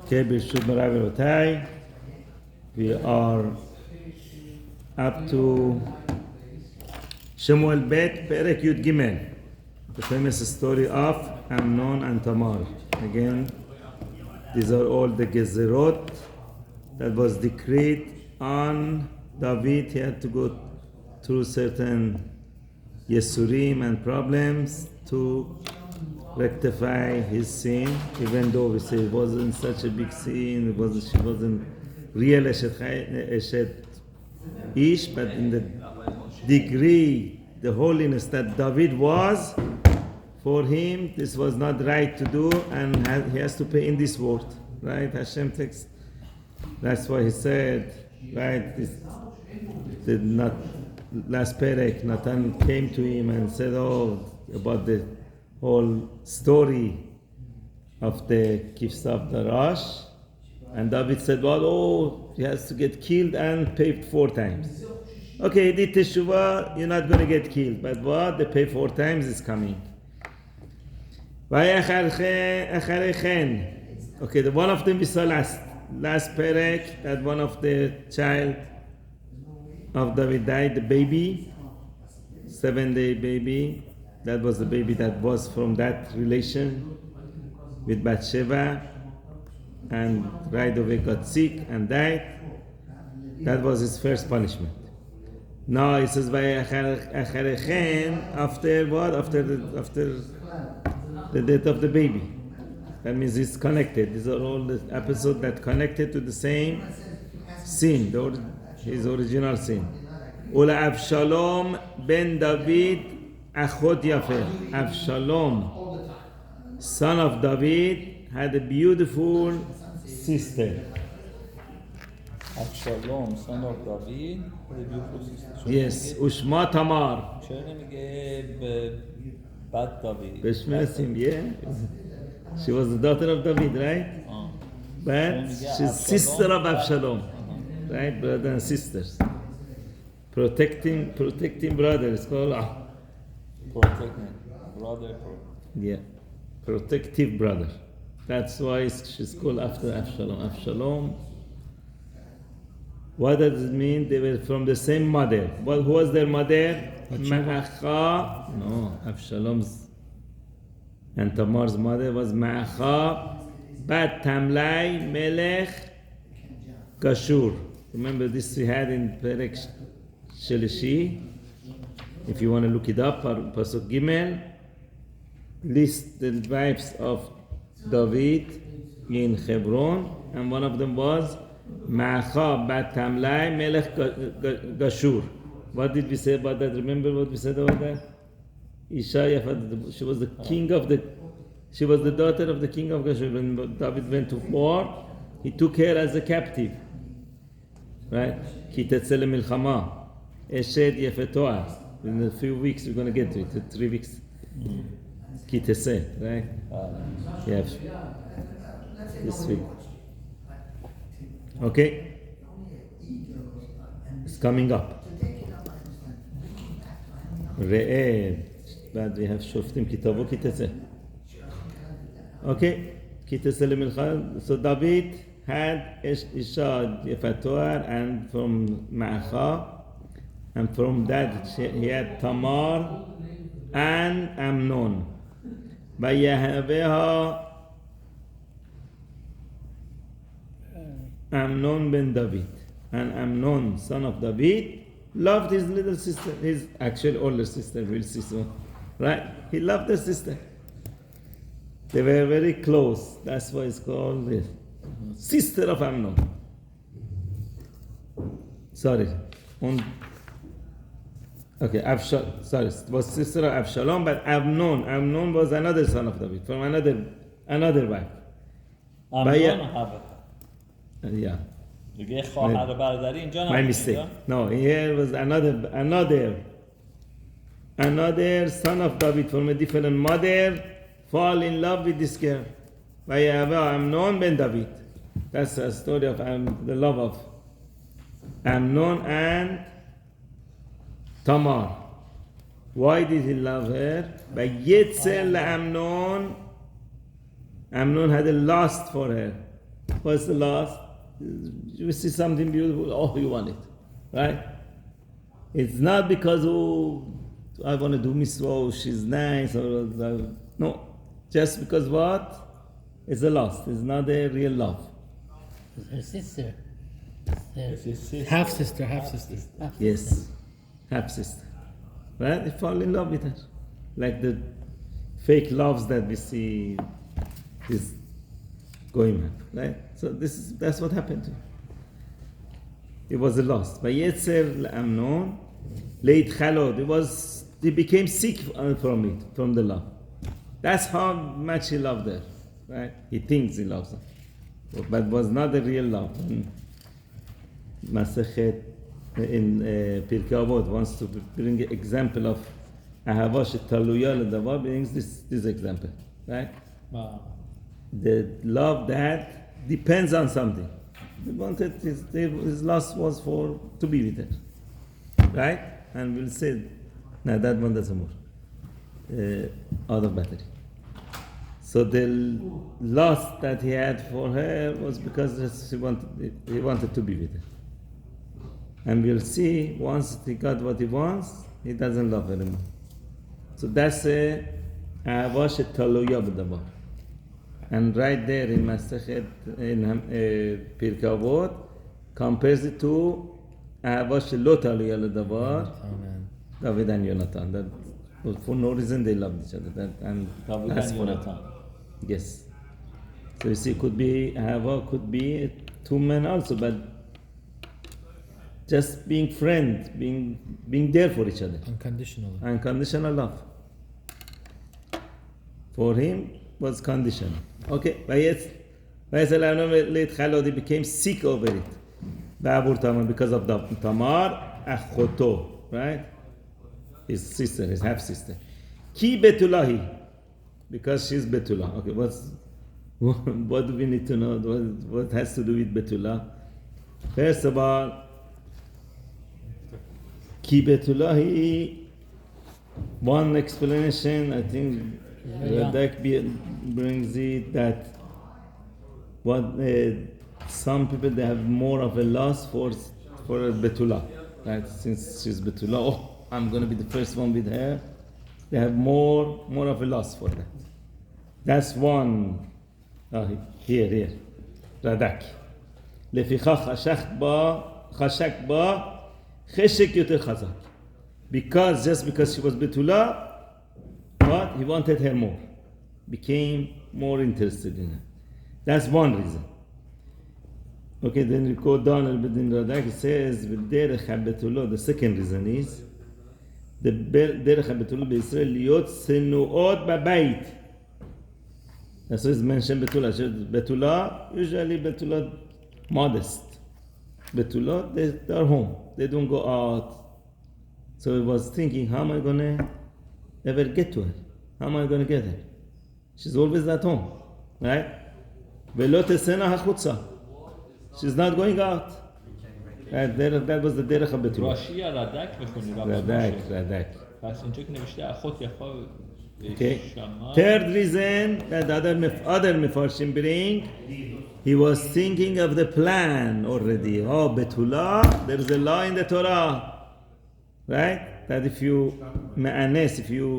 Okay, Birshut Rabbi, we are up to Shemuel Bet Perek Yud Gimel, the famous story of Amnon and Tamar. Again, these are all the Gezerot that was decreed on David. He had to go through certain Yesurim and problems to rectify his sin, even though we say it wasn't such a big sin, she wasn't real Eshet Ish, but in the degree, the holiness that David was, for him, this was not right to do, and he has to pay in this world, right? Hashem takes, that's why he said, right, this did not, last Perek, Nathan came to him and said, about the whole story of the Kifsaf Darash, and David said, he has to get killed and paid 4 times. Okay, he did Teshuvah, you're not going to get killed, but the pay 4 times is coming. Okay, the one of them we saw last Perek, that one of the child of David died, the baby, 7-day baby. That was the baby that was from that relation with Bathsheba, and right away got sick and died. That was his first punishment. Now it says after what? After the death of the baby. That means it's connected. These are all the episodes that connected to the same sin, his original sin. Ula Avshalom ben David Achot Yafeh. Avshalom, son of David, had a beautiful sister. Avshalom, son of David, had a beautiful sister. Yes, Ushma Tamar. چرا نمیگه بد داوید؟ Beshmesim, yeah. She was the daughter of David, right? But she's sister of Avshalom. Right, brother and sisters. Protecting brothers. Called Protecting brother. yeah, protective brother. That's why she's called after Avshalom. Avshalom. What does it mean? They were from the same mother. Well, who was their mother? Ma'acha. No, Avshalom's and Tamar's mother was Ma'acha Bat Tamlai Melech Gashur. Remember this we had in Perek Shelishi. If you want to look it up, Pasuk Gimel list the wives of David in Hebron, and one of them was Ma'acha Bat Tamlai Melech Gashur. What did we say about that? Remember what we said about that? Isha, she was the king of she was the daughter of the king of Gashur. When David went to war, he took her as a captive. Right? Ki tetzele milchama. Eshed yefetoah. In a few weeks we're going to get to it. 3 weeks. Ki tese, right? Yeah. This week. Okay? It's coming up. Re'ed. But we have Shoftim Kitabu Kitese. Okay, Kitese Lemilcha. So David had Isha Yefatoar, and from Ma'acha, and from that he had Tamar and Amnon. Vayahaveha Amnon ben David. And Amnon, son of David, loved his little sister, his actual older sister, we'll see soon. Right? He loved the sister. They were very close. That's why it's called the sister of Amnon. Sorry. Okay, sorry, it was sister of Avshalom, but Amnon was another son of David, from another wife. Amnon yeah. My mistake. No, here was another son of David from a different mother fall in love with this girl. Amnon ben David. That's the story of the love of Amnon and Tamar. Why did he love her? By Yetzel Amnon. Amnon had a lust for her. What's the last? You see something beautiful, oh, you want it, right? It's not because, oh, I want to do mitzvah, oh, she's nice, or no. Just because what? It's a lust. It's not a real love. Her sister. It's his sister. Half sister. Yes, half sister. Right? They fall in love with her. Like the fake loves that we see is going on. Right? So that's what happened to him. It was a loss. Vayetzer Amnon leit chalod. He became sick from it, from the love. That's how much he loved her. Right? He thinks he loves her, but was not a real love. Masechet in Pirkei Avot wants to bring an example of Ahava shetaluya ledavar. Brings this example, right? Wow. The love that depends on something. He wanted his lust was to be with her, right? And we'll say, no, that one doesn't work. Out of battery. So the lust that he had for her was because he wanted to be with her. And we'll see, once he got what he wants, he doesn't love her anymore. So that's a Ahava shetaluya b'davar. And right there in Masechet, in Pirkei Avot, compares it to Ahava shelo taluya ledavar, David and Yonatan. That for no reason they loved each other. David and Yonatan. Yes. So you see, could be Ahava, could be two men also, but just being friends, being there for each other. Unconditional love. For him was conditional. Okay, he became sick over it. Because of the Tamar Achoto, right? His sister, his half sister. Ki Betulahi, because she's Betula. Okay, what do we need to know? What has to do with Betula? First of all, Ki Betulahi, one explanation, I think Rabbi brings it that some people they have more of a loss for a Betula, right? Since she's Betula, oh, I'm going to be the first one with her. They have more of a loss for that. That's one. Here. Radak. לפיכך חשק בה חשק יותר חזק. Just because she was Betula, what? He wanted her more. Became more interested in her. That's one reason. Okay, then we go down a little bit in Radak. It says, the second reason is, the derech habetula b'Yisrael liot senuot b'bayit. That's why it's mentioned Betula. Betula, usually Betula modest. Betula, they're home. They don't go out. So he was thinking, how am I going to ever get to her? How am I going to get her? She's always at home. Right? Velo tesena hachutza. She's not going out. That was the derech habetula. راشی یا ردک میخونی Radak. پس اینجا که نوشته اخوت یخوا Okay. Third reason that other Mefarshim bring, he was thinking of the plan already. Oh, Betula, there's a law in the Torah, right? That if you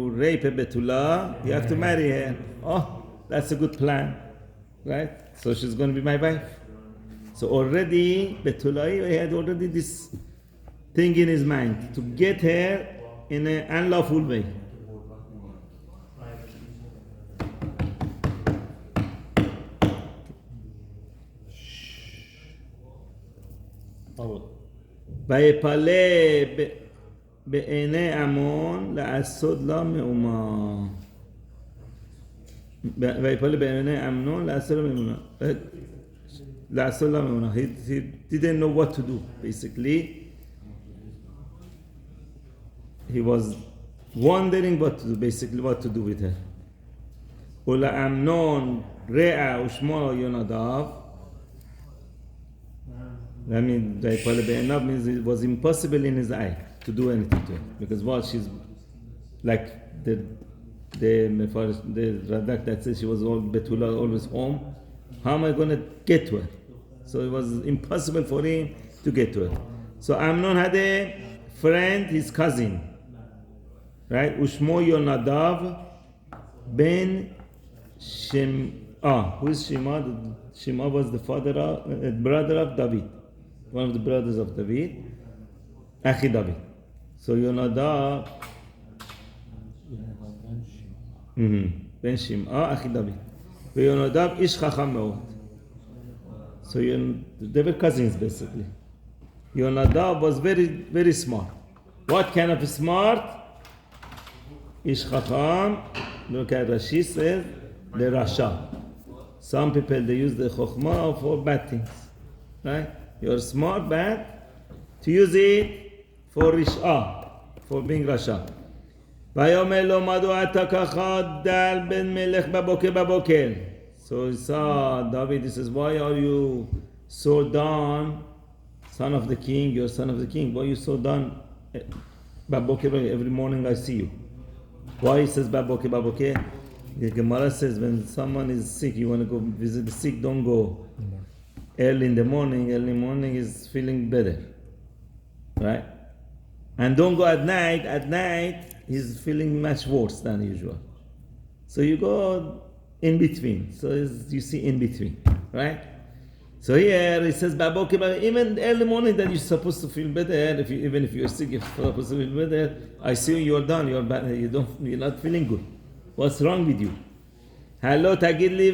rape a Betula, you have to marry her. Oh, that's a good plan, right? So she's going to be my wife. So already, Betula, he had already this thing in his mind to get her in an unlawful way. ויפלא בעיני עמון לעשות לה מהומה. ויפלא בעיני אמנון לעשות לה מהומה. He didn't know what to do, basically. He was wondering what to do with her. ולאמנון רע ושמו יונדב. I mean, means it was impossible in his eye to do anything to her. Because she's like the Radak that says she was Betula always home. How am I going to get to her? So it was impossible for him to get to her. So Amnon had a friend, his cousin, right? Ushmo Yonadav ben Shema. Who is Shema? Shema was the brother of David, one of the brothers of David, Achi David. So Yonadav ben Shema, Achi David. Yonadav ish chacham me'od. So they were cousins basically. Yonadav was very, very smart. What kind of smart? Ish chacham. Look at Rashi says the Rasha. Some people they use the chokhmah for bad things, right? You're smart, bad. To use it for rish'ah, for being Rasha. ויאמר לו מדוע אתה ככה דל בן מלך בבוקר בבוקר. So he saw David, he says, why are you so down, son of the king, you're son of the king, why are you so down? Babokeh, every morning I see you. Why he says Babokeh, Babokeh? The Gemara says when someone is sick, you want to go visit the sick, don't go early in the morning. Early morning is feeling better, right? And don't go at night. At night, he's feeling much worse than usual. So you go in between. So you see in between, right? So here it says, even early morning that you're supposed to feel better. Even if you're sick, you're supposed to feel better. I see you're done. You're bad. You're not feeling good. What's wrong with you? Hello, tagidli.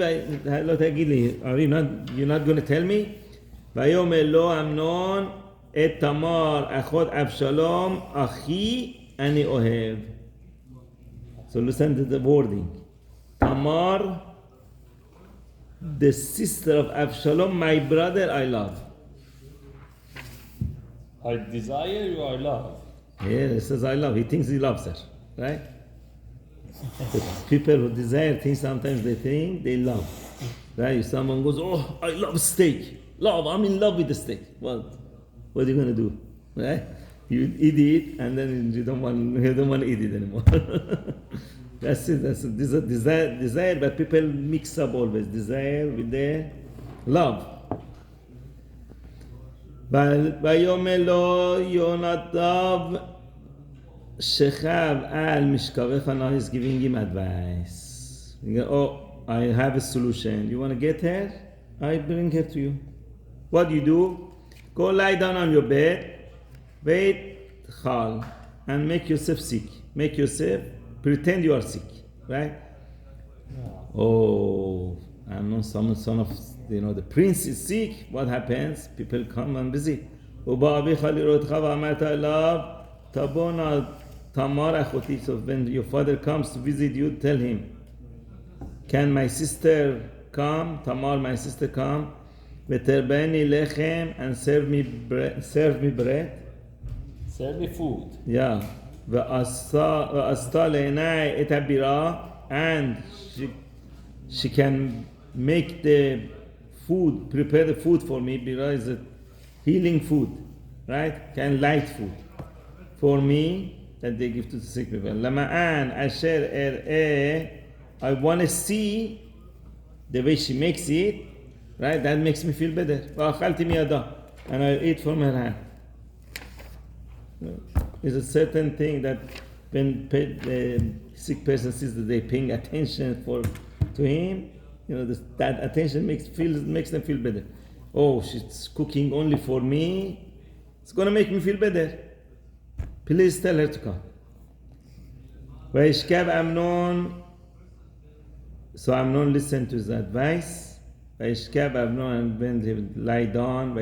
Are you're not going to tell me? ויאמר לו אמנון את תמר אחות אבשלום אחי אני אוהב. So listen to the wording. Tamar, the sister of Absalom, my brother, I love. I desire you, I love. Yeah, he says I love. He thinks he loves her, right? The people who desire things, sometimes they think they love. Right? If someone goes, oh, I love steak. Love, I'm in love with the steak. What are you going to do? Right? You eat it, and then you don't want to eat it anymore. That's it. This is a desire, but people mix up always desire with the love. ויאמר לו יונדב שכב על משכבך. Now he's giving him advice. I have a solution. You want to get her? I bring her to you. What do you do? Go lie down on your bed, wait, chal, and make yourself sick. Make yourself pretend you are sick, right? Oh, I'm not son of, the prince is sick. What happens? People come and visit. So when your father comes to visit you, tell him, can my sister come? Tamar, my sister, come. ותרבני לחם and serve me bread. Serve me food. Yeah. ועשתה לעיני את הבירה, and she can make the food, prepare the food for me. Bira is a healing food, right? Light food for me that they give to the sick people. למען אשר אראה, I want to see the way she makes it. Right, that makes me feel better. And I eat from her hand. It's a certain thing that when the sick person sees that they're paying attention to him, that attention makes them feel better. Oh, she's cooking only for me. It's going to make me feel better. Please tell her to come. וישכב אמנון. So Amnon listened to his advice. וישכב אמנון and when he would lie down,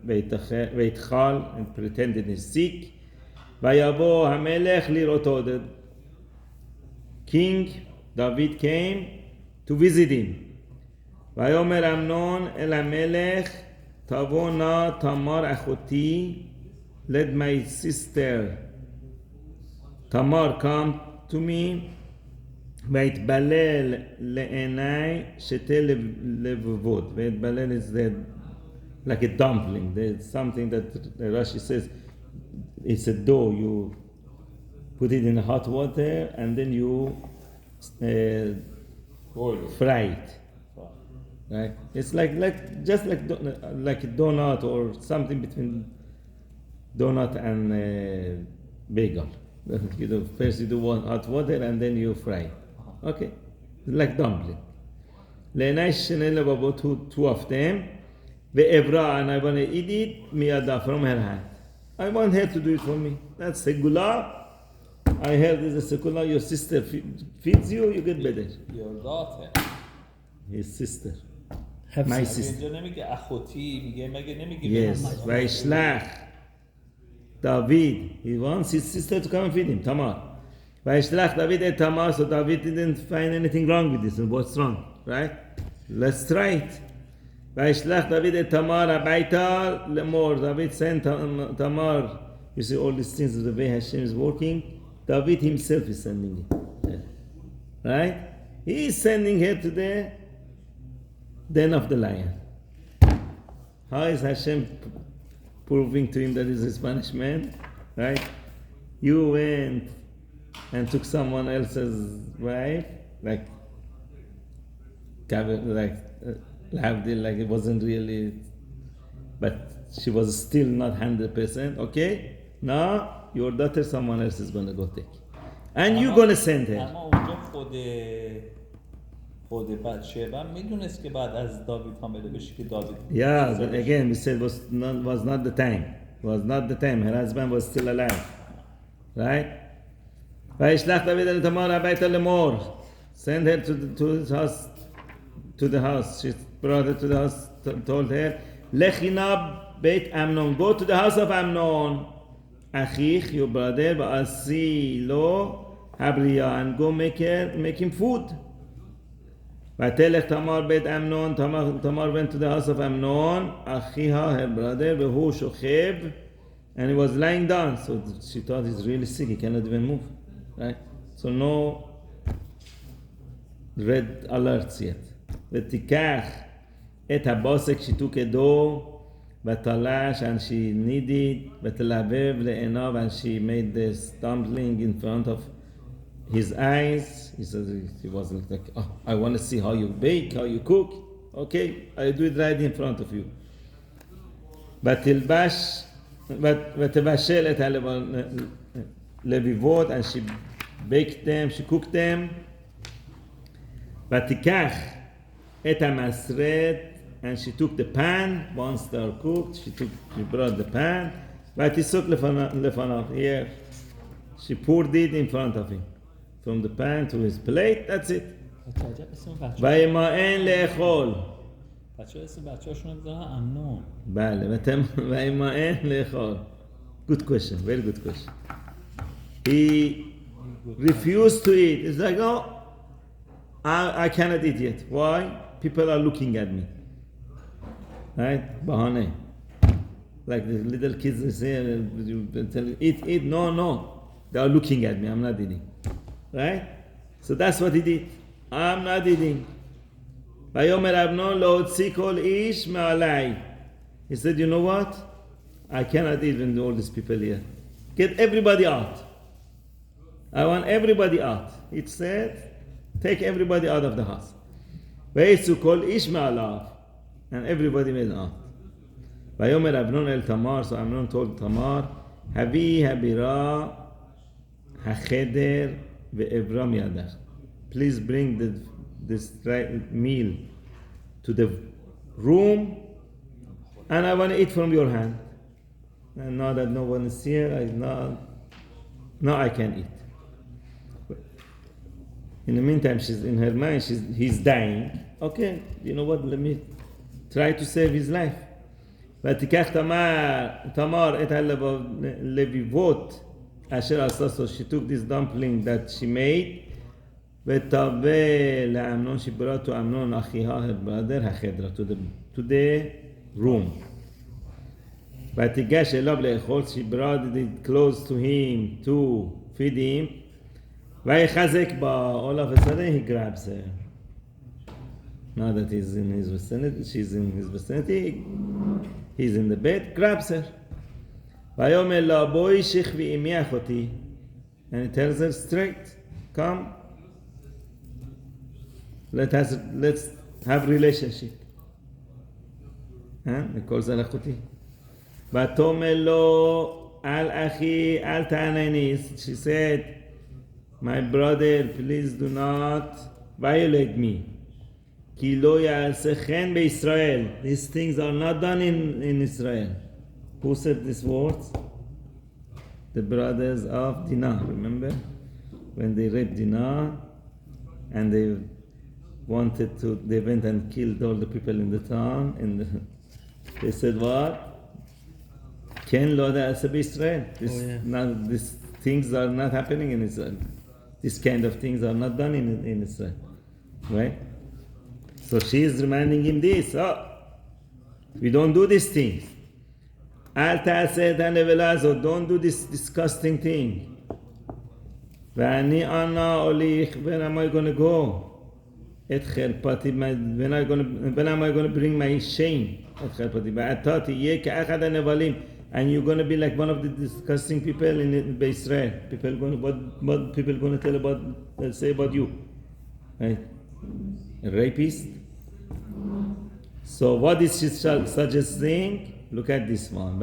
ויתחל and pretended he's sick. ויבוא המלך לראותו. The King David came to visit him. ויאמר אמנון אל המלך, תבוא נא תמר אחותי, let my sister Tamar come to me. ויתבלל לעיני שתי לבבות. ויתבלל is like a dumpling. There's something that Rashi says, it's a dough. You put it in hot water and then you fry it. right? It's just like a donut or something between donut and bagel. First you do hot water and then you fry. Okay, like dumpling. לעיני שני לבבות two of them, ועברה, and I want to eat it, מידה, from her hand. I want her to do it for me. That's segula. I heard this is segula. Your sister feeds you, you get better. Your daughter. His sister. Have My some. sister. اینجا نمیگه اخوتی، میگه مگه نمیگه Yes. וישלח David. He wants his sister to come and feed him. Tamar. וישלח David et Tamar. So David didn't find anything wrong with this. What's wrong? Right? Let's try it. וישלח David et Tamar הביתה לאמור. David sent Tamar. You see all these things, the way Hashem is working. David himself is sending it. Right? He is sending her to the den of the lion. How is Hashem proving to him that is his punishment? Right? You went and took someone else's wife, like it wasn't really, but she was still not 100%. Okay? Now your daughter, someone else is gonna go take, and you're gonna send her. اما اونجا خود بچه‌بم میدونست که بعد از داوید حامله بشه که داوید Yeah, but again we said was not the time. Was not the time. Her husband was still alive. Right? וישלח דוד אל תמר הביתה לאמור. Send her to his house, to the house. She brought her to the house, told her, לכי נא בית אמנון. Go to the house of Amnon. אחיך, your brother, ועשי לו הבריה, and go make him food. ותלך תמר בית אמנון. Tamar went to the house of Amnon, אחיها, her brother, והוא שוכב, and he was lying down. So she thought he's really sick, he cannot even move. Right? So no red alerts yet. ותיקח את הבוסק, she took a dough, ותלש, and she kneaded, ותלבב לעיניו, and she made this dumpling in front of his eyes. He said he wasn't like, oh, I want to see how you bake, how you cook. Okay, I do it right in front of you. ותלבש, ותבשל את הלביבות, and she baked them, she cooked them. ותיקח את המסרט, and she took the pan. Once they are cooked, she brought the pan. ותיסוק לפניו, here. She poured it in front of him. From the pan to his plate, that's it. וימאן לאכול. اسم بچه‌هاشون رو می‌ذارن امنون. بله ויمאן לאכול. Good question, very good question. He refused to eat. It's like, oh, I cannot eat yet. Why? People are looking at me. Right? Bahane. Like the little kids, they say, eat. No. They are looking at me. I'm not eating. Right? So that's what he did. I'm not eating. ויאמר אמנון להוציא כל איש מעלי. He said, you know what? I cannot eat with all these people here. Get everybody out. I want everybody out. It said, take everybody out of the house. ויצאו כל איש מעליו. And everybody went out. ויאמר אמנון אל תמר, so Amnon told Tamar, הביאי הבירה החדר ועברה מידך. Please bring this meal to the room, and I want to eat from your hand. And now that no one is here, now I can eat. In the meantime, she's in her mind, he's dying. Okay, you know what? Let me try to save his life. ותיקח תמר את הלביבות אשר עשה. So she took this dumpling that she made, ותבא לאמנון, she brought to Amnon אחיها, her brother, החדרה, to the room. ותיגש אליו לאכול, she brought it close to him to feed him. ויחזק בה, all of a sudden he grabs her. Now that he's in his vicinity, she's in his vicinity, he's in the bed, grabs her. ויאמר לה בואי שכבי עמי אחותי. And he tells her straight, come, let's have relationship. כל זה לקחותי. ותאמר לו, אל אחי, אל תענני. She said, my brother, please do not violate me. כי לא יעשה כן בישראל. These things are not done in Israel. Who said these words? The brothers of Dinah, remember? When they raped Dinah and they went and killed all the people in the town, and they said what? Ken lo da'asa b'Israel. These things are not happening in Israel. These kind of things are not done in Israel. Right? So she is reminding him this. We don't do these things. Al ta'aseh et hanevela azot. Don't do this disgusting thing. V'ani ana olich. When am I going to go? Et cherpati. When am I going to bring my shame? Et cherpati. V'ata tiyeh ka'achad hanevalim. And you're going to be like one of the disgusting people in Israel. What people going to tell say about you? Right? A rapist. So what is she suggesting? Look at this one.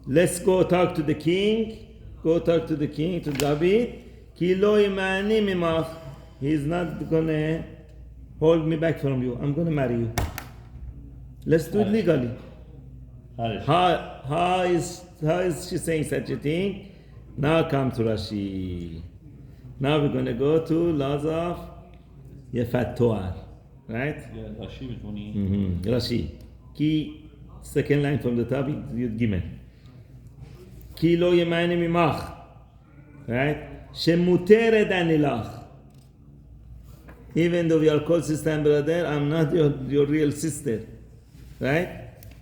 Let's go talk to the king. Go talk to the king, to David. He's not going to hold me back from you. I'm going to marry you. Let's do it legally. How is she saying such a thing? Now come to Rashi. Now we're going to go to laws of Yefat Toar. Right? Yeah, Rashi was only. Rashi. Ki, second line from the top, Yud Gimel. Ki lo yemani mimach. Right? Shemuteret anilach. Even though we are called sister and brother, I'm not your real sister. Right?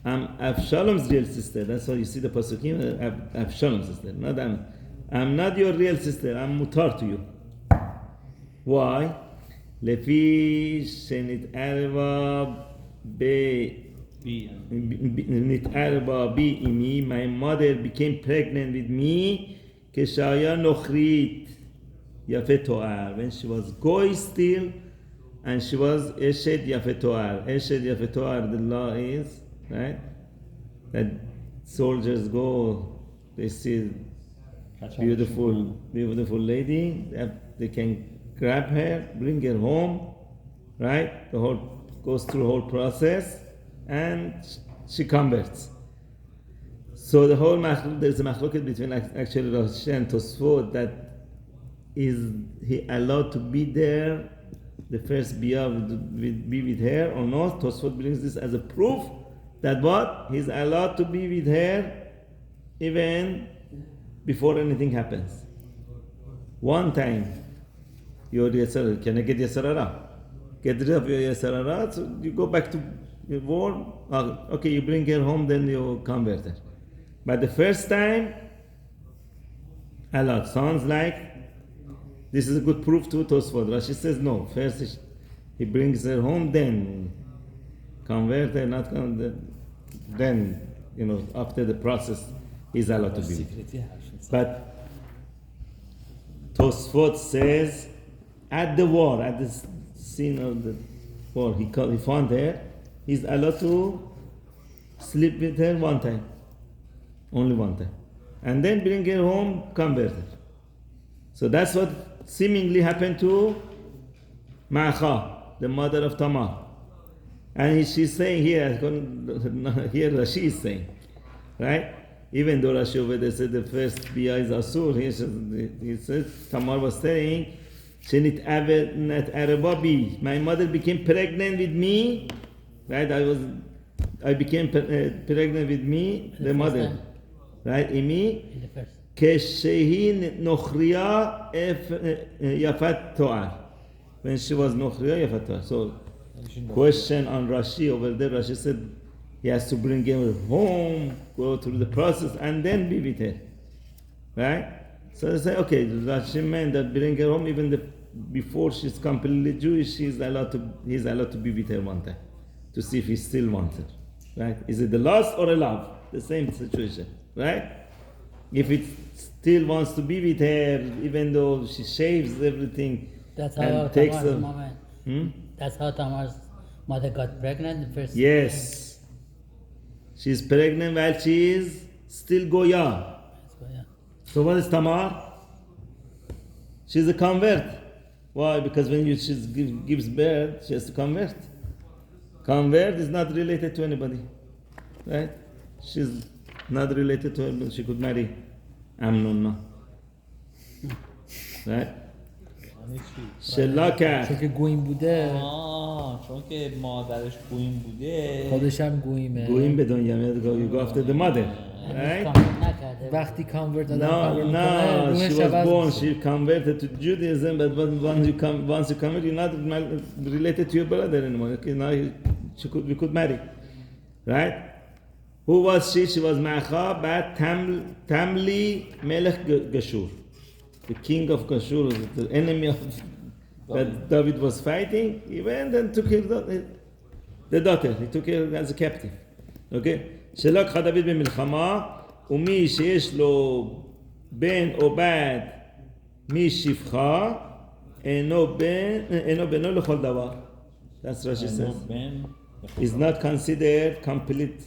I'm Avshalom's real sister. That's why you see the Pasukim, Avshalom's sister. I'm not your real sister. I'm mutar to you. Why? לפי שנתערבה בי אמי, my mother became pregnant with me, כשהיה נוכרית יפה תואר, when she was goy still, and she was אשת יפה תואר. אשת יפה תואר, the law is, right, that soldiers go, they see beautiful lady, they can grab her, bring her home, right? The whole goes through the whole process, and she converts. So the whole there's a machloket between actually Rashi and Tosfot, that is he allowed to be there, the first biyah be with her or not. Tosfot brings this as a proof that what? He's allowed to be with her even before anything happens. One time, your Yesara, can I get Yesarara? Get rid of your Yesarara, so you go back to your war. Okay, you bring her home, then you convert her. But the first time, allowed. Sounds like this is a good proof to Tosfot. Rashi says no. First he brings her home, then convert her, not convert. Then, after the process, he's allowed to be. But Tosfot says, at the war, at the scene of the war, he found her, he's allowed to sleep with her one time. Only one time. And then bring her home, convert her. So that's what seemingly happened to Ma'acha, the mother of Tamar. And she's saying here Rashi is saying, right? Even though Rashi over there said the first biyah is asur, he said Tamar was saying, my mother became pregnant with me, right? I became pregnant with me, the mother, time. Right? Imi, keshehi nochriya yafat to'ar. When she was nochriya yafat to'ar. So, question on Rashi over there, Rashi said he has to bring her home, go through the process, and then be with her. Right? So they say, okay, Rashi meant that bring her home even before she's completely Jewish, he's allowed to be with her one time to see if he still wants her. Right? Is it the lust or a love? The same situation. Right? If it still wants to be with her, even though she shaves everything, that's how and takes Tamar's moment. That's how Tamar's Mother got pregnant the first. Yes. She's pregnant while she is still Goya. So, yeah. So what is Tamar? She's a convert. Why? Because when she gives birth, she has to convert. Convert is not related to anybody. Right? She's not related to anybody. She could marry Amnon now. Right? یعنی چی؟ شلا چون کرد. که گویم بوده چون که مادرش گویم بوده خودش هم گویمه گویم به دنیا میاد. You go after the mother. Right? کامل نکرده. وقتی کانورت آدم No, کانورت میکنه no, she روحش was عوض born, میشه. she converted to Judaism, but once you convert, you're not related to your brother anymore. Okay, now we could marry. Right? Who was she? She was Ma'acha, but Tamli Melech Gashur. The king of Gashur, the enemy of that David was fighting. He went and took the daughter. He took her as a captive. Okay? שלקחה דוד במלחמה, ומי שיש לו בן או בת משפחה, אינו בנו לכל דבר. That's what she says. Is not considered complete.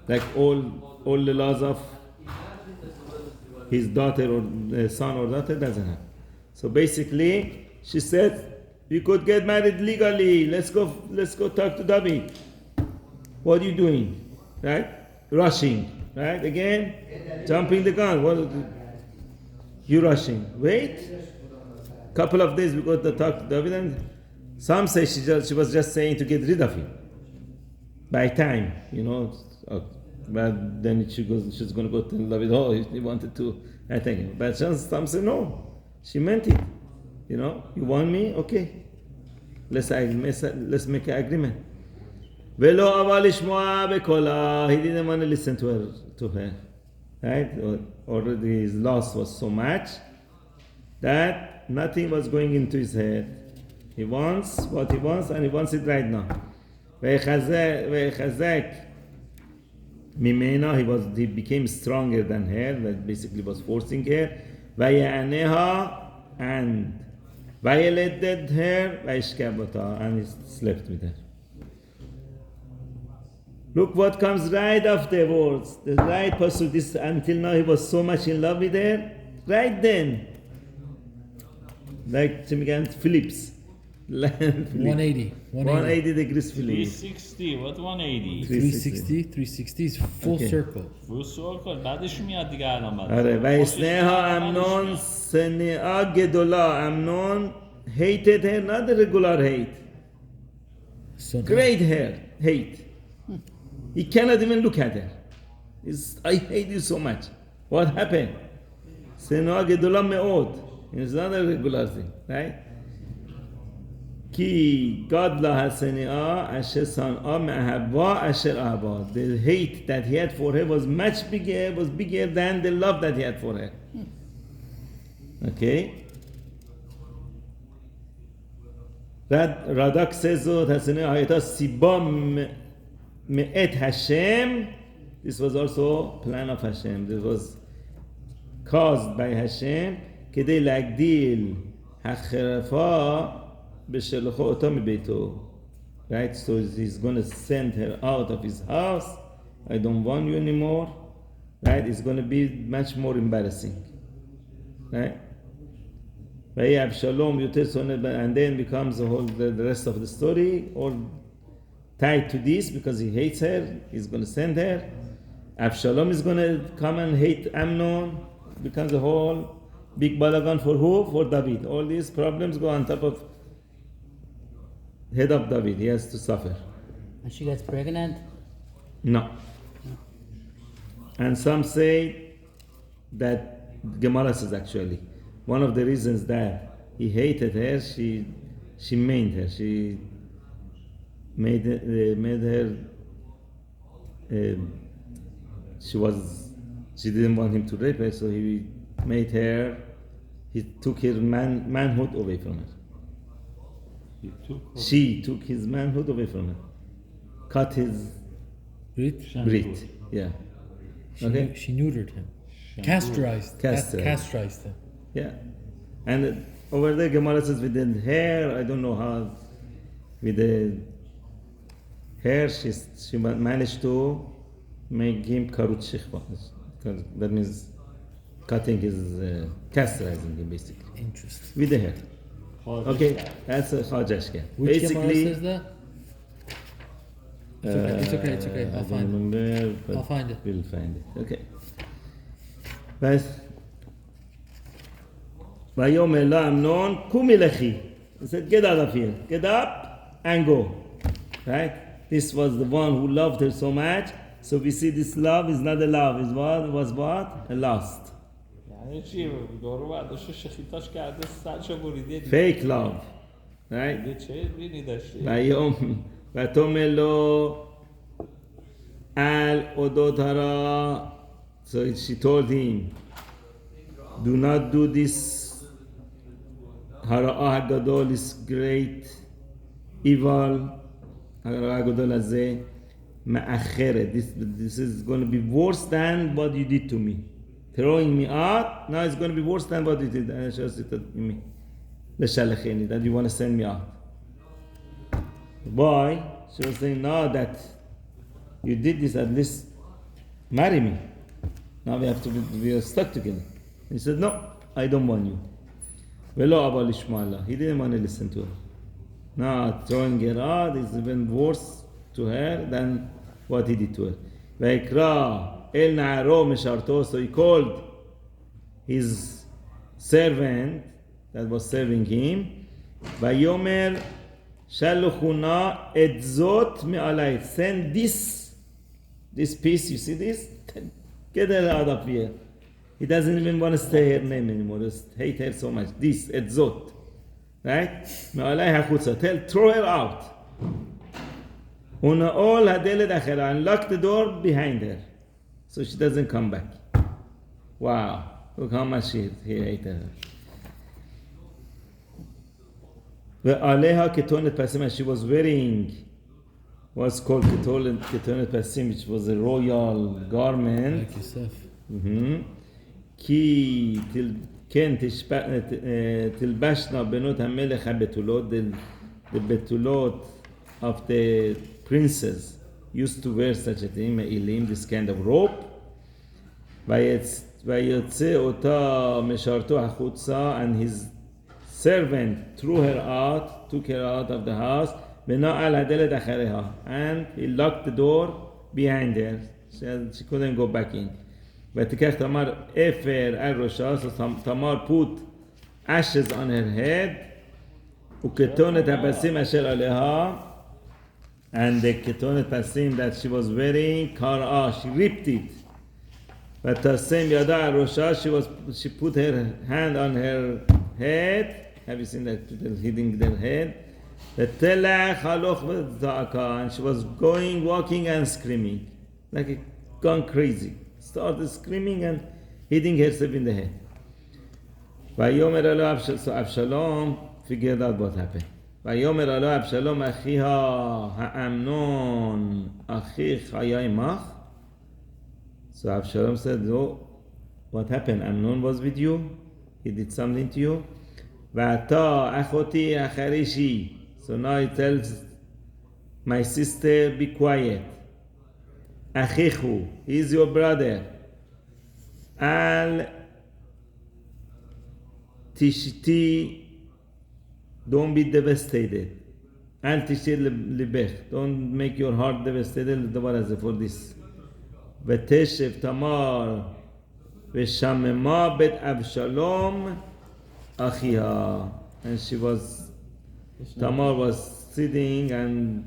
Like all the laws of his daughter or son or daughter doesn't have. So basically, she said, we could get married legally. Let's go talk to David. What are you doing? Right? Rushing. Right? Again, jumping the gun. What? You rushing. Wait. Couple of days we got to talk to David, and some say she was just saying to get rid of him. By time, but then she's going to go tell David, oh, he wanted to attack him. But some say no. She meant it. You want me? Okay. Let's make an agreement. ולא אהבה לשמוע בקולה. He didn't want to listen to her. Right? Already his loss was so much that nothing was going into his head. He wants what he wants, and he wants it right now. ויחזק ממנה. He became stronger than her. That basically was forcing her. ויענها, and violated her. וישכב אותה, and he slept with her. Look what comes right afterwards. The right pasuk. This until now he was so much in love with her. Right then, like Phillips, 180 degrees Phillips. 360 what 180 360 is full Okay. circle. رو سوال بعدش میاد دیگه الان بعد آره و اسنها امنون سنیا گدولا. Amnon hated her, not the regular hate. So Great hate. He cannot even look at her. I hate you so much. What happened? Senua gedola me'od. It's not a regular thing, right? Ki gadla hasenia asher san'a me'ahabba asher ahba. The hate that he had for her was bigger than the love that he had for her. Okay? Radak says, hasenia hayata sibam me'et Hashem. This was also plan of Hashem. This was caused by Hashem. כדי להגדיל החרפה בשלוחו אותו מביתו. Right? So he's going to send her out of his house. I don't want you anymore. Right? It's going to be much more embarrassing. Right? And then becomes the rest of the story all tied to this because he hates her. He's going to send her. Absalom is going to come and hate Amnon. Becomes a whole big balagan for who? For David. All these problems go on top of head of David. He has to suffer. And she gets pregnant. No. And some say that Gemara says actually one of the reasons that he hated her, she maimed her. She made her. She didn't want him to rape her, so he made her. He took her manhood away from her. She took his manhood away from her. Cut his breath. Yeah. Okay. She neutered him. Castrized him. Yeah. And over there, Gemara says with the hair, I don't know how, with the she managed to make him karut shikhva. That means cutting his, castrating him basically. Interesting. With the hair. Okay, that's a Khajashka. Which Gemara Basically, says that? It's okay. I I'll don't find it. remember, but I'll find it. We'll find it. Okay. But Vayomer la Amnon, kumi lechi. He said, get out of here. Get up and go. Right? This was the one who loved her so much. So we see this love is not a love. Is what? Was what? A lust. یعنی چی؟ دارو برداشته شخیطاش کرده سرشو بریده دیگه. Fake love. Right? دیگه چه بینی داشتی؟ ותאמר לו על אודות הרע. So she told him, do not do this הרעה הגדול, this great evil, הרעה הגדול הזה, מאחרת. This is going to be worse than what you did to me. Throwing me out, now it's going to be worse than what you did. me. לשלחני, that you want to send me out. Why? She was saying, no, that you did this, at least marry me. Now we are stuck together. He said, no, I don't want you. Velo Abba Lishmala. He didn't want to listen to her. Now throwing her out is even worse to her than what he did to her. Vaikra El Na'aro Misharto. So he called his servant that was serving him. Vayomer Shaluchuna Edzot Me'alai. Send this piece, you see this? Get her out of here. He doesn't even want to say her name anymore. Just hate her so much. This, Edzot. Right? Throw her out. And lock the door behind her. So she doesn't come back. Wow. Look how much he hated her. And she was wearing what's called ketonet pasim, which was a royal garment. Like yourself. כי כן תלבשנה בנות המלך הבתולות, the betulot of the princes used to wear such a thing, מאילים, this kind of rope. ויוצא אותה משרתו החוצה, and his servant took her out of the house, ונעל הדלת אחריה, and he locked the door behind her. She couldn't go back in. ותיקח תמר אפר על ראשה, so תמר put ashes on her head, וכתונת הפסים אשר עליה, and the כתונת פסים that she was wearing, קרעה, she ripped it. ותשם ידה על ראשה, she put her hand on her head. Have you seen that people hitting their head? ותלך הלוך וזעקה, and she was walking and screaming, like gone crazy. Started screaming and hitting herself in the head. Vayomer alo so Avshalom figured out what happened. Vayomer alo Avshalom achiha ha'amnon achich hayimach. So Avshalom said, "No, what happened? Amnon was with you. He did something to you. Va'ata achoti acharishi." So now he tells my sister, "Be quiet." Achichu, he is your brother. Al tishti, don't be devastated. Al tishti libech, don't make your heart devastated for this. V'teshev Tamar v'shamema bet Avshalom achiha. And Tamar was sitting and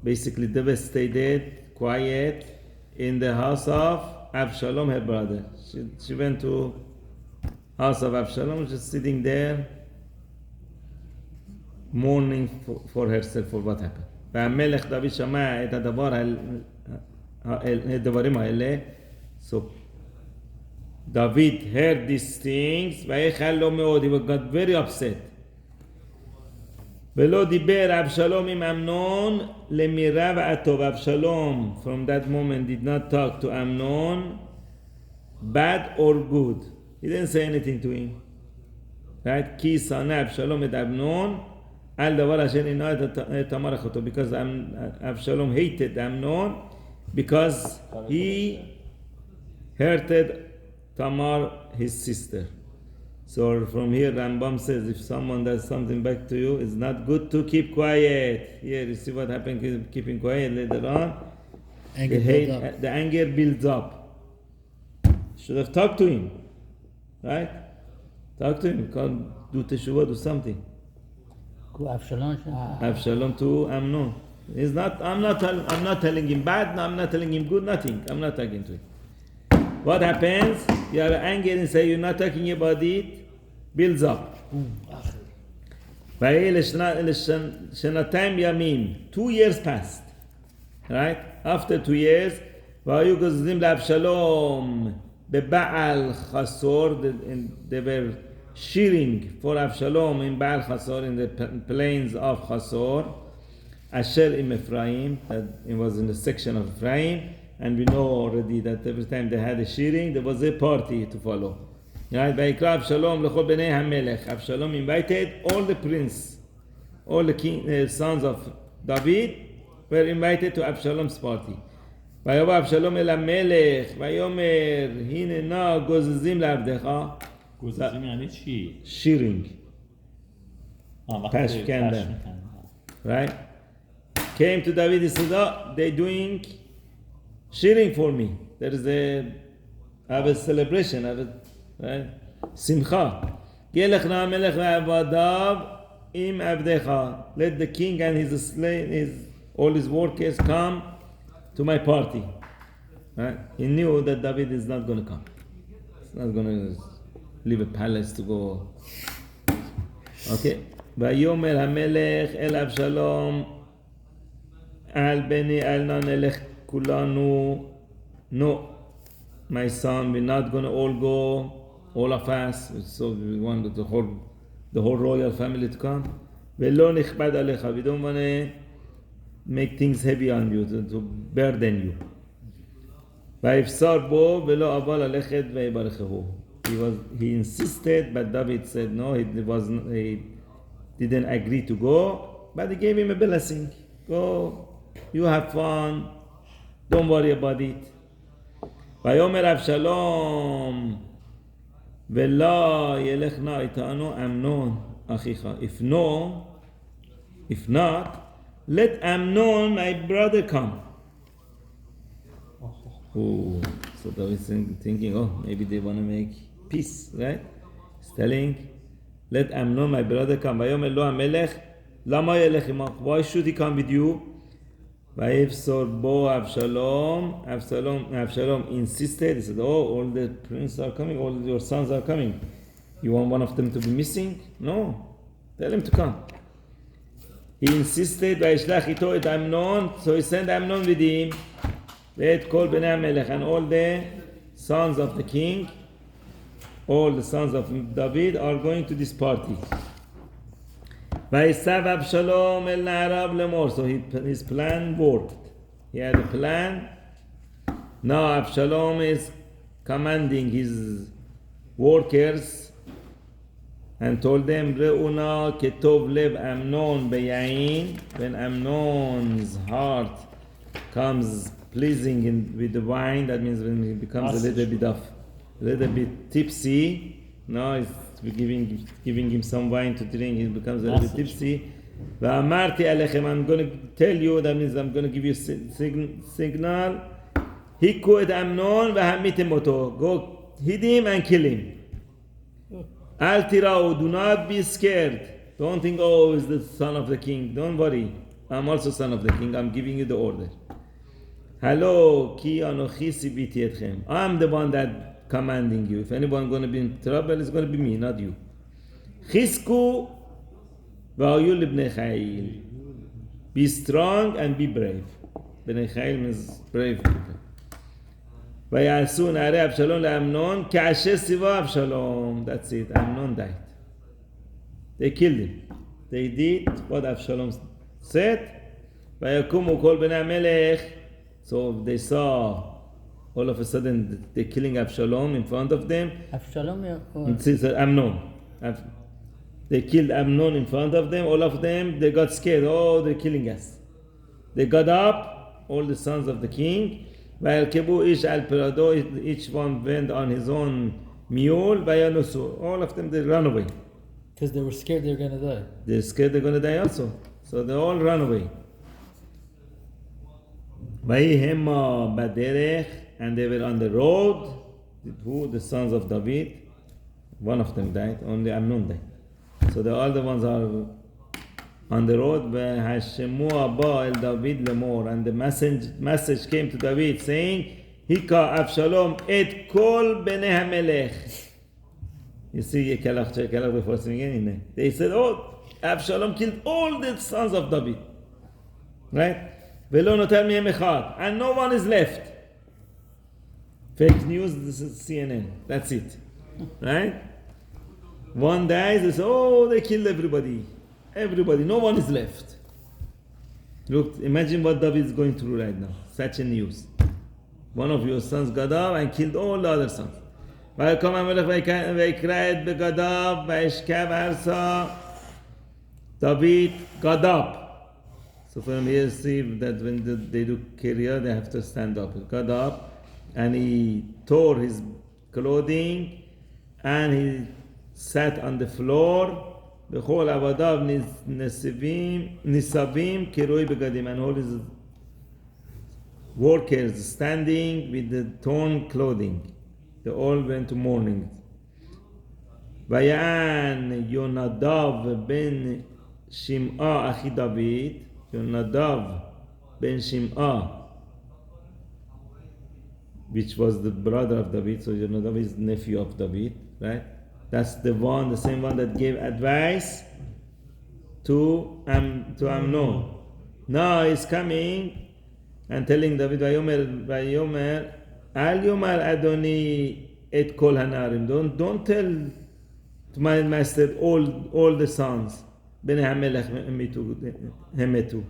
basically devastated, quiet, in the house of Avshalom, her brother. She went to house of Avshalom, just sitting there, mourning for herself for what happened. והמלך דוד שמע את הדברים האלה. So David heard these things, ויחל לו מאוד, he got very upset. ולא דיבר אבשלום עם אמנון למירה ועטוב. Absalom from that moment did not talk to Amnon, bad or good. He didn't say anything to him. Right? כי שנא אבשלום את אמנון, על דבר אשר אינו תמר אחותו, because Avshalom hated Amnon because he hurted Tamar, his sister. So from here Rambam says if someone does something back to you, it's not good to keep quiet. Here you see what happened keeping quiet later on. Anger builds up. The anger builds up. Should have talked to him. Right? Talk to him. Can't do teshuvah, do something. Avshalom to Amnon. He's not. I'm not telling him bad. I'm not telling him good. Nothing. I'm not talking to him. What happens? You have anger and say you're not talking about it. Builds up. 2 years passed. Right? After 2 years, והיו גוזלים לאבשלום בבעל חסור. They were shearing for Avshalom in Baal Chasor, in the plains of Chasor, Asher in Ephraim, that it was in the section of Ephraim, and we know already that every time they had a shearing, there was a party to follow. Right? Vayikra Avshalom lechol bnei hamelech. Avshalom invited all the prince, all the sons of David were invited to Avshalom's party. ויבוא אבשלום אל המלך ויאמר הנה נא גוזזים לעבדך. גוזזים יעני چی؟ shearing. پشم کندن. Right? Came to David, he said, oh, they're doing shearing for me. There is I have a celebration, I have a, right? שמחה. גלך נא המלך ועבדיו עם עבדך. Let the king and his slave, all his workers come to my party. Right? He knew that David is not going to come. He's not going to leave a palace to go. Okay. ויאמר המלך אל אבשלום על בני אל נא נלך כולנו. No, my son, we're not going to all go, all of us. So we want the whole royal family to come. ולא נכבד עליך. We don't want to make things heavy on you, to burden you. ויבשר בו ולא אבא ללכת ויברכהו. He insisted, but David said no, he didn't agree to go, but he gave him a blessing. Go, you have fun, don't worry about it. ויאמר אבשלום ולא ילך נא איתנו אמנון אחיך. If not, let Amnon, my brother, come. Oh, so David's thinking, oh, maybe they want to make peace, right? He's telling, let Amnon, my brother, come. ויאמר לו המלך, למה ילך עמך? Why should he come with you? ויבשר בו Avshalom insisted. He said, oh, all the princes are coming, all your sons are coming. You want one of them to be missing? No, tell him to come. He insisted, וישלח איתו את אמנון, so he sent Amnon with him, ואת כל בני המלך, and all the sons of the king, all the sons of David are going to this party. ויסב אבשלום אל נעריו לאמור. So his plan worked. He had a plan. Now Absalom is commanding his workers and told them, Re'una ketov lev Amnon beyain. When Amnon's heart comes pleasing with the wine, that means when he becomes a little bit tipsy. Now it's giving him some wine to drink, he becomes a little bit tipsy. Va'amarti alechem, I'm going to tell you, that means I'm going to give you a signal. Hiku et Amnon v'hamitim oto. Go hit him and kill him. Al tirao, do not be scared. Don't think, oh, he's the son of the king. Don't worry. I'm also son of the king. I'm giving you the order. Hello, ki anochi sibiti etchem. I'm the one that commanding you. If anyone going to be in trouble, it's going to be me, not you. Chisku v'ayu libnei chayil. Be strong and be brave. Bnei chayil means brave people. ויעשו נערי אבשלום לאמנון כאשר ציווה אבשלום. That's it. Amnon died. They killed him. They did what Absalom said. ויקומו כל בני המלך. So they saw all of a sudden they're killing Absalom in front of them. Avshalom or It's Amnon. They killed Amnon in front of them. All of them, they got scared. Oh, they're killing us. They got up, all the sons of the king. וَيَرْكَبُوا إِيش al Pirado, each one went on his own mule. وَيَنُسُوا. All of them, they ran away. Because they were scared they were going to die. They're scared they're going to die also. So they all ran away. وَيِهِمَّا بَدَرِخ, and they were on the road. Who? The sons of David. One of them died, only Amnon died. So the other ones are on the road. وَهَشَّمُوا أَبَا el David lemor, and the message came to David saying, Hika Avshalom et kol bnei hamelech. You see, before singing, they said, oh, Avshalom killed all the sons of David. Right? ולא נותר מהם אחד, and no one is left. Fake news, this is CNN. That's it. Right? One dies, they say, oh, they killed everybody. Everybody, no one is left. Look, imagine what David is going through right now. Such a news. One of your sons got up and killed all the other sons. ויקום המלך ויקרא את בגדיו וישכב ארצה. David got up. So from here, see that when they do Kriya, they have to stand up. He got up and he tore his clothing and he sat on the floor. וכל עבדיו ניצבים כרואי בגדים, and all his workers standing with the torn clothing. They all went to mourning. ויען יונדב בן שמעה אחי דוד, יונדב ben Shim'ah, which was the brother of David, so Yonadav is nephew of David, right? That's the same one that gave advice to Amnon. Now he's coming and telling David, Vayomer, Al Yomar Adoni et kol hanarim. Don't tell to my master all the sons. Bnei hamelech hemetu.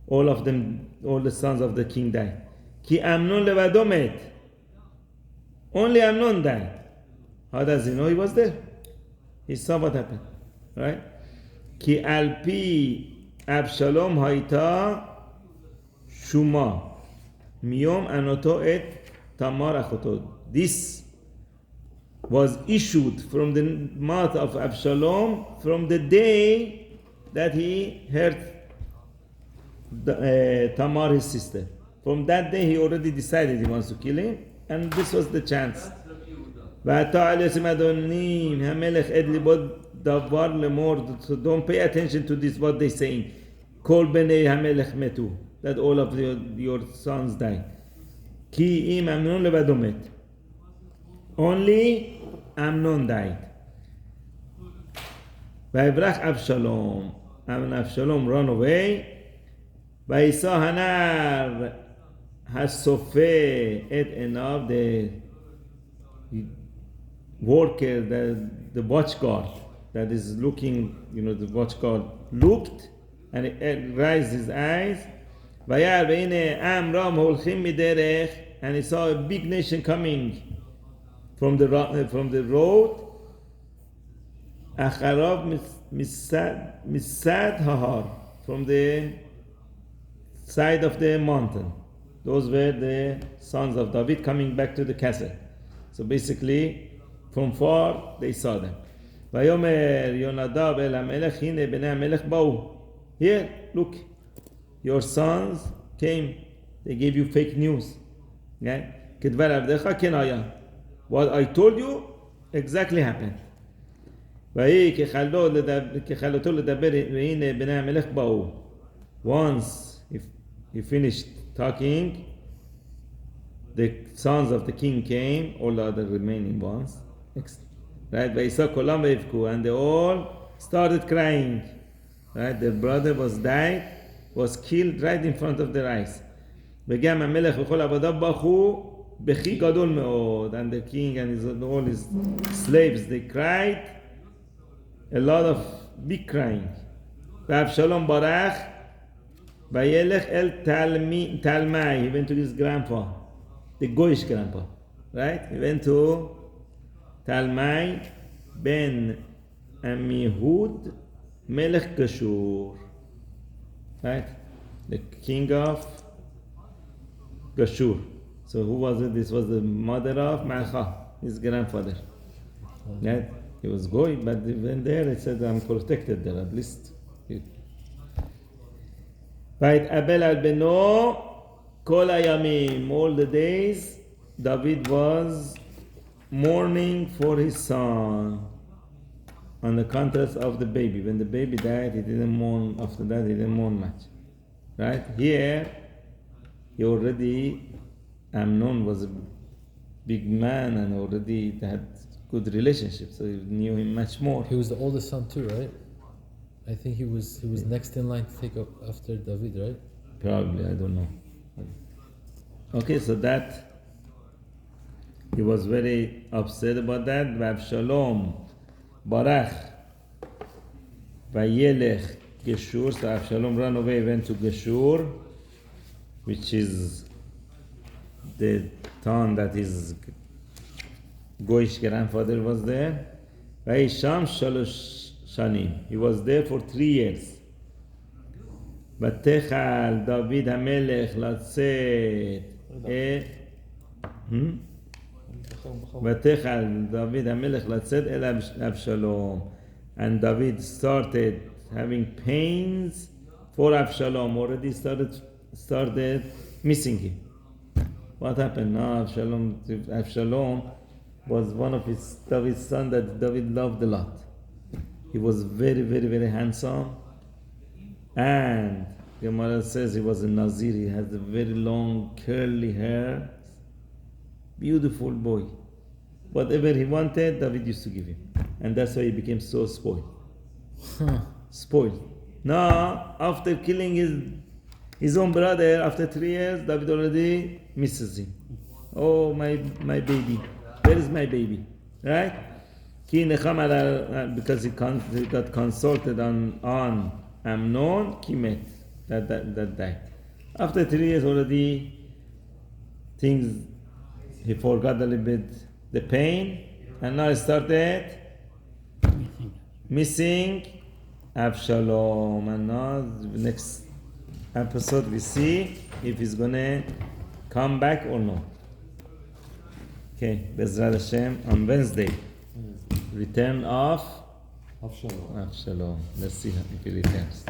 All of them, all the sons of the king died. Ki Amnon levado met. Only Amnon died. How does he know he was there? He saw what happened, right? Ki alpi Abshalom haita shuma miyom anoto et tamar achoto. This was issued from the mouth of Abshalom from the day that he heard Tamar, his sister. From that day, he already decided he wants to kill him, and this was the chance. So don't pay attention to this, what they're saying. Kol bnei hamelech metu, that all of your sons died. Ki im Amnon levado met. Only Amnon died. Vayibrach Avshalom, and Avshalom ran away. Vayisa hanar hasofe et enav, the worker, the watchguard that is looking, the watchguard looked and he raised his eyes. Vayar ve'ine am ram holchim miderech, and he saw a big nation coming from the road. Acharav misad hahar, from the side of the mountain. Those were the sons of David coming back to the castle. So basically, from far they saw them. Vayomer Yonadav el hamelech hine bnei hamelech ba'u. Here, look, your sons came. They gave you fake news. Okay? Kedvar avdecha kenaya. What I told you exactly happened. ויהי ככלותו לדבר והנה בני המלך באו. Once he finished talking, the sons of the king came, all the other remaining ones, right? וישא קולם ויבכו, and they all started crying, right? Their brother was killed right in front of their eyes. וגם המלך וכל עבדיו בכו בכי גדול מאוד, and the king and all his slaves, they cried a lot of big crying. ואבשלום ברח וילך אל תלמי. He went to his grandpa, the Goyish grandpa, right? He went to Talmai ben Amihud Melech Gashur. Right? The king of Gashur. So who was it? This was the mother of Malcha, his grandfather. Right? He was going, but when there, he said, I'm protected there at least. Right? Abel al Beno, Kol Ayamim, all the days, David was mourning for his son. On the contrast of the baby. When the baby died, he didn't mourn. After that, he didn't mourn much. Right? Here, he already, Amnon was a big man and already had good relationship, so he knew him much more. He was the oldest son too, right? I think he was next in line to take up after David, right? Probably, I don't know. Okay, so that, he was very upset about that. Avshalom Barach Vayelech Geshur. So Avshalom ran away, went to Geshur, which is the town that his Goyish grandfather was there. Vayisham Shalosh Shanim. He was there for 3 years. ותכל דוד המלך לצאת ותכל דוד המלך לצאת אל אבשלום. And David started having pains for Absalom. Already started missing him. What happened now? Absalom was one of David's sons that David loved a lot. He was very, very, very handsome. And Gemara says he was a Nazir. He had a very long curly hair. Beautiful boy. Whatever he wanted, David used to give him. And that's why he became so spoiled. Spoiled. Now, after killing his own brother, after 3 years, David already misses him. Oh, my baby. Where is my baby? Right? Because he got consulted on Amnon, Kimet, that died. After 3 years already, things, he forgot a little bit the pain, and now he started missing Absalom. And now, next episode, we see if he's gonna come back or not. Okay, Bezrat Hashem, on Wednesday, return of Avshalom. Let's see if he returns.